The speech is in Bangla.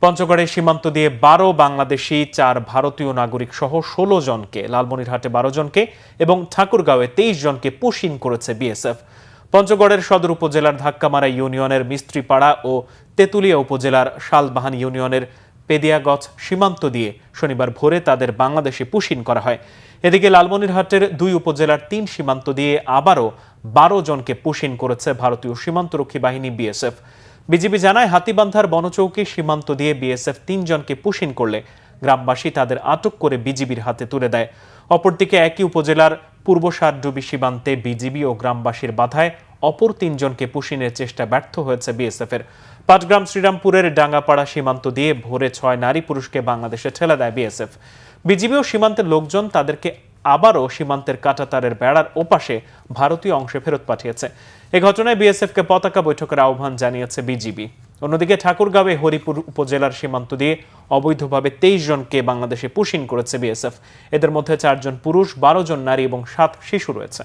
পঞ্চগড়ের সীমান্ত দিয়ে ১২ বাংলাদেশি, ৪ ভারতীয় নাগরিক সহ ১৬ জনকে, লালমনিরহাটে ১২ জনকে এবং ঠাকুরগাঁওয়ে ২৩ জনকে পুশিন করেছে বিএসএফ। পঞ্চগড়ের সদর উপজেলার ধাক্কামারা ইউনিয়নের মিস্ত্রিপাড়া ও তেঁতুলিয়া উপজেলার শালবাহান ইউনিয়নের পেদিয়াগছ সীমান্ত দিয়ে শনিবার ভোরে তাদের বাংলাদেশে পুশিন করা হয়। এদিকে লালমনিরহাটের ২ উপজেলার ৩ সীমান্ত দিয়ে আবারও ১২ জনকে পুশিন করেছে ভারতীয় সীমান্তরক্ষী বাহিনী বিএসএফ। বিজিবি জানায়, হাতীবান্ধার বনচৌকি সীমান্ত দিয়ে বিএসএফ ৩ জনকে পুশিন করলে গ্রামবাসী তাদের আটক করে বিজিবির হাতে তুলে দেয়। অপরদিকে একই উপজেলার পূর্ব সারডুবি সীমান্তে বিজিবি ও গ্রামবাসীর বাধায় অপর ৩ জনকে পুশিনের চেষ্টা ব্যর্থ হয়েছে বিএসএফের। পাটগ্রাম শ্রীরামপুরের ডাঙ্গাপাড়া সীমান্ত দিয়ে ভোরে ৬ নারী পুরুষকে বাংলাদেশে ঠেলে দেয় বিএসএফ। বিজিবি ও সীমান্তের লোকজন তাদেরকে আবারও সীমান্তের কাঁটাতারের বেড়ার ওপাশে ভারতীয় অংশে ফেরত পাঠিয়েছে। এ ঘটনায় বিএসএফকে পতাকা বৈঠকের আহ্বান জানিয়েছে বিজিবি। অন্যদিকে ঠাকুরগাঁওয়ে হরিপুর উপজেলার সীমান্ত দিয়ে অবৈধভাবে ২৩ জনকে বাংলাদেশে পুশিন করেছে বিএসএফ। এদের মধ্যে ৪ জন পুরুষ, ১২ জন নারী এবং ৭ শিশু রয়েছে।